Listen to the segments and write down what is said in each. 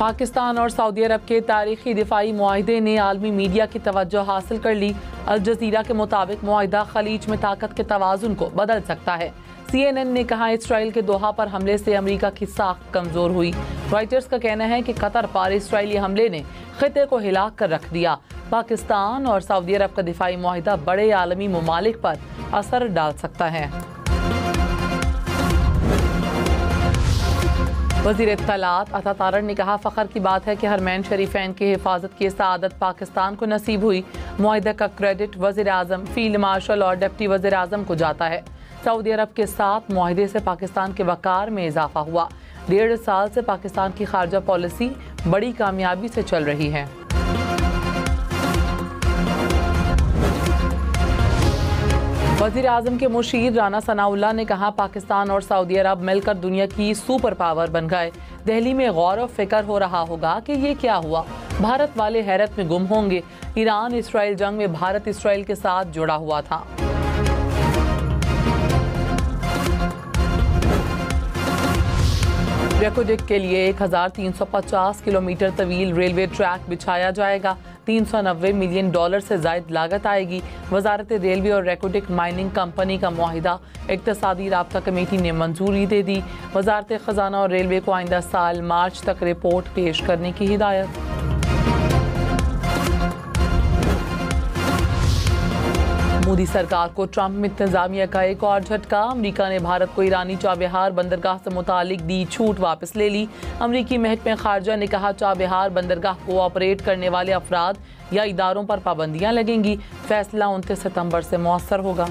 पाकिस्तान और सऊदी अरब के तारीखी दिफाई मुआहदे ने आलमी मीडिया की तवज्जो हासिल कर ली। अल जज़ीरा के मुताबिक मुआहदा खलीज में ताकत के तवाज़ुन को बदल सकता है। CNN ने कहा इसराइल के दोहा पर हमले से अमेरिका की साख कमज़ोर हुई। रॉयटर्स का कहना है कि कतर पर इसराइली हमले ने खिते को हिला कर रख दिया। पाकिस्तान और सऊदी अरब का दिफाई मुआहदा बड़े आलमी ममालिक पर असर डाल सकता है। वज़ीर इत्तलात अता तारड़ ने कहा फ़ख्र की बात है कि हरमैन शरीफैन की हिफाजत की सआदत पाकिस्तान को नसीब हुई। मुआहदा का क्रेडिट वज़ीर आज़म, फील्ड मार्शल और डिप्टी वज़ीर आज़म को जाता है। सऊदी अरब के साथ मुआहदे से पाकिस्तान के वक़ार में इजाफा हुआ। 1.5 साल से पाकिस्तान की खारजा पॉलिसी बड़ी कामयाबी से चल रही है। वज़ीर आज़म के मुशीर राना सनाउल्लाह ने कहा पाकिस्तान और सऊदी अरब मिलकर दुनिया की सुपर पावर बन गए। दिल्ली में गौर व फिक्र हो रहा होगा कि ये क्या हुआ। भारत वाले हैरत में गुम होंगे। ईरान इसराइल जंग में भारत इसराइल के साथ जुड़ा हुआ था। रेकोडिक के लिए 1350 किलोमीटर तवील रेलवे ट्रैक बिछाया जाएगा। 390 मिलियन डॉलर से ज़ायद लागत आएगी। वजारत रेलवे और रेकोडिक माइनिंग कंपनी का मुआहिदा इक्तसादी राब्ता कमेटी ने मंजूरी दे दी। वजारत ख़जाना और रेलवे को आइंदा साल मार्च तक रिपोर्ट पेश करने की हिदायत। मोदी सरकार को ट्रंप इंतजामिया का एक और झटका। अमेरिका ने भारत को ईरानी चाबहार बंदरगाह से मुतालिक दी छूट वापस ले ली। अमेरिकी महकमे खारजा ने कहा चाबहार बंदरगाह को ऑपरेट करने वाले अफराद या इदारों पर पाबंदियां लगेंगी। फैसला 29 सितंबर से मौसर होगा।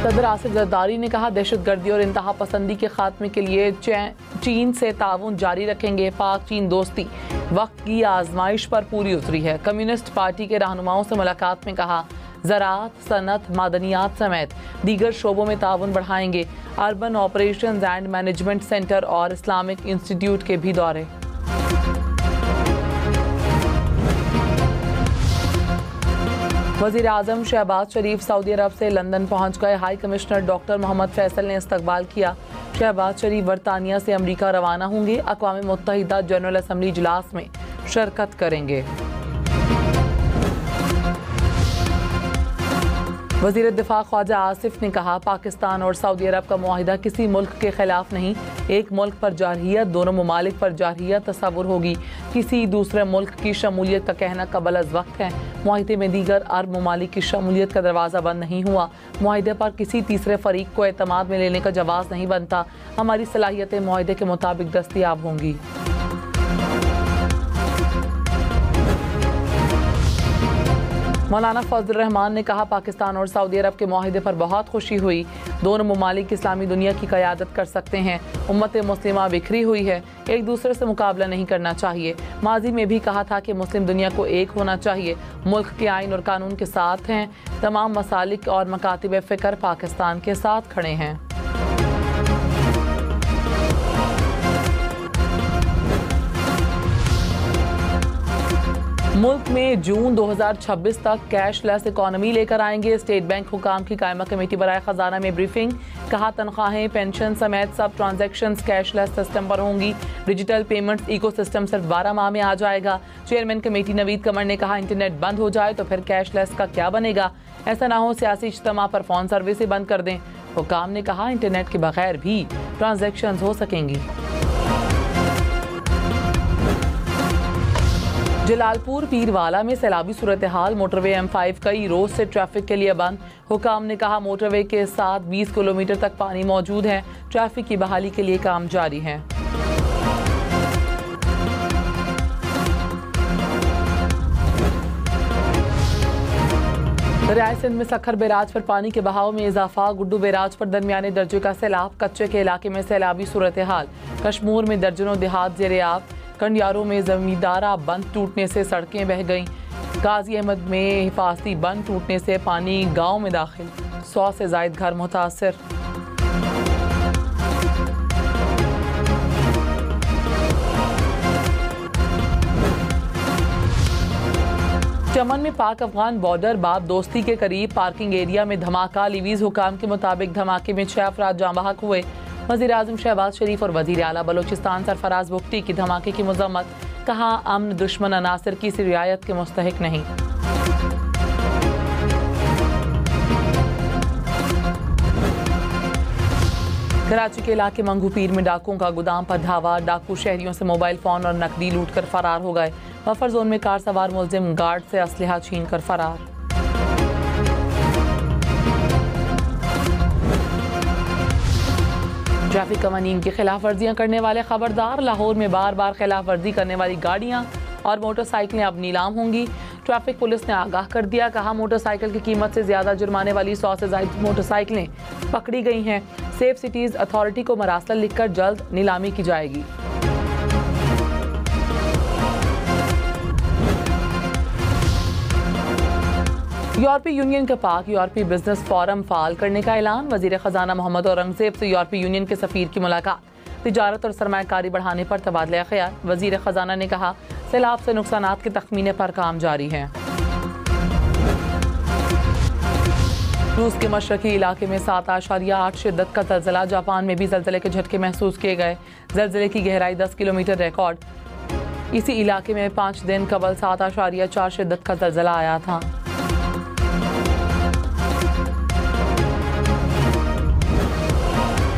सदर आसिफ जरदारी ने कहा दहशतगर्दी और इंतहा पसंदी के खात्मे के लिए चीन से ताउन जारी रखेंगे। पाक चीन दोस्ती वक्त की आजमाइश पर पूरी उतरी है। कम्युनिस्ट पार्टी के रहनुमाओं से मुलाकात में कहा ज़राअत, सनत, मादनियात समेत दीगर शोबों में ताउन बढ़ाएंगे। Urban operations and management centre और इस्लामिक इंस्टीट्यूट के भी दौरे। वज़ीर आज़म शहबाज शरीफ सऊदी अरब से लंदन पहुंच गए। High commissioner doctor Mohammad Faisal ने इस्तकबाल किया। शहबाज शरीफ बरतानिया से अमरीका रवाना होंगे। अक़वाम मुत्तहिदा जनरल असम्बली इजलास में शिरकत करेंगे। वज़ीर दिफा ख्वाजा आसिफ ने कहा पाकिस्तान और सऊदी अरब का मुआहिदा किसी मुल्क के खिलाफ नहीं। एक मुल्क पर जारहियत, दोनों ममालिक पर जारहियत तस्वुर होगी। किसी दूसरे मुल्क की शमूलियत का कहना कबल अज़ वक्त है। मुआहिदे में दीगर अरब ममालिक की शमूलियत का दरवाज़ा बंद नहीं हुआ। मुआहिदे पर किसी तीसरे फरीक को एतमाद में लेने का जवाज़ नहीं बनता। हमारी सलाहियतें मुआहिदे के मुताबिक दस्तयाब होंगी। मौलाना फजल रहमान ने कहा पाकिस्तान और सऊदी अरब के मुआहिदे पर बहुत खुशी हुई। दोनों ममालिक इस्लामी दुनिया की क़यादत कर सकते हैं। उम्मत मुस्लिमा बिखरी हुई है, एक दूसरे से मुकाबला नहीं करना चाहिए। माजी में भी कहा था कि मुस्लिम दुनिया को एक होना चाहिए। मुल्क के आइन और कानून के साथ हैं। तमाम मसालिक और मकातिब फ़िक्र पाकिस्तान के साथ खड़े हैं। मुल्क में जून 2026 तक कैशलेस इकॉनमी लेकर आएंगे। स्टेट बैंक हुकाम की कायमा कमेटी बराए खजाना में ब्रीफिंग। कहा तनख्वाहें, पेंशन समेत सब ट्रांजैक्शंस कैशलेस सिस्टम पर होंगी। डिजिटल पेमेंट्स इकोसिस्टम सिर्फ 12 माह में आ जाएगा। चेयरमैन कमेटी नवीद कमर ने कहा इंटरनेट बंद हो जाए तो फिर कैशलेस का क्या बनेगा। ऐसा ना हो सियासी इज्तिमा पर फ़ोन सर्विस ही बंद कर दें। हुकाम ने कहा इंटरनेट के बगैर भी ट्रांजैक्शंस हो सकेंगी। जलालपुर पीरवाला में सैलाबी सूरत हाल। मोटरवे M5 कई रोज से ट्रैफिक के लिए बंद। हुकाम ने कहा मोटरवे के साथ 20 किलोमीटर तक पानी मौजूद है। ट्रैफिक की बहाली के लिए काम जारी है। दरियाए सिंध में सखर बैराज पर पानी के बहाव में इजाफा। गुड्डू बैराज पर दरमियाने दर्जे का सैलाब। कच्चे के इलाके में सैलाबी सूरत हाल। कश्मूर में दर्जनों देहात ज़ेरे आब। कंडियारों में जमींदारा बंद टूटने से सड़कें बह गईं। गाजी अहमद में हिफाजती बंद टूटने से पानी गांव में दाखिल। 100 से ज़ायद घर मुतासर। चमन में पाक अफगान बॉर्डर बाब दोस्ती के करीब पार्किंग एरिया में धमाका। लीवीज हुकाम के मुताबिक धमाके में 6 अफराद जाँ बहक हुए। वज़ीर-ए-आज़म शहबाज शरीफ और वज़ीर आला बलोचिस्तान सरफराज बुख्ती की धमाके की मज़म्मत, कहा अमन दुश्मन अनासर की रियायत के मुस्तहिक नहीं। कराची के इलाके मंगू पीर में डाकुओं का गोदाम पर धावा, डाकू शहरियों से मोबाइल फोन और नकदी लूटकर फरार हो गए। बफर जोन में कार सवार मुलजिम गार्ड से असलहा छीन कर फरार। ट्रैफिक कवानीन की खिलाफ वर्जियाँ करने वाले खबरदार, लाहौर में बार बार खिलाफ वर्जी करने वाली गाड़ियाँ और मोटरसाइकिलें अब नीलाम होंगी। ट्रैफिक पुलिस ने आगाह कर दिया, कहा मोटरसाइकिल की कीमत से ज्यादा जुर्माने वाली 100 से ज्यादा मोटरसाइकिलें पकड़ी गई हैं। सेफ सिटीज अथॉरिटी को मरासल लिखकर जल्द नीलामी की जाएगी। यूरोपीय यूनियन का पाक यूरोपीय बिजनेस फोरम फाल करने का ऐलान, वजीर खजाना मोहम्मद औरंगजेब से यूरोपीय यूनियन के सफीर की मुलाकात, तिजारत और सरमायाकारी बढ़ाने पर तबादला ख्याल। वजीर खजाना ने कहा सैलाब से नुकसानात के तखमीने पर काम जारी है। रूस के मशरकी इलाके में 7.8 शिद्दत का ज़लज़ला, जापान में भी ज़लज़ले के झटके महसूस किए गए। ज़लज़ले की गहराई 10 किलोमीटर रिकॉर्ड। इसी इलाके में 5 दिन कबल 7.4 शिद्दत का ज़लज़ला आया था।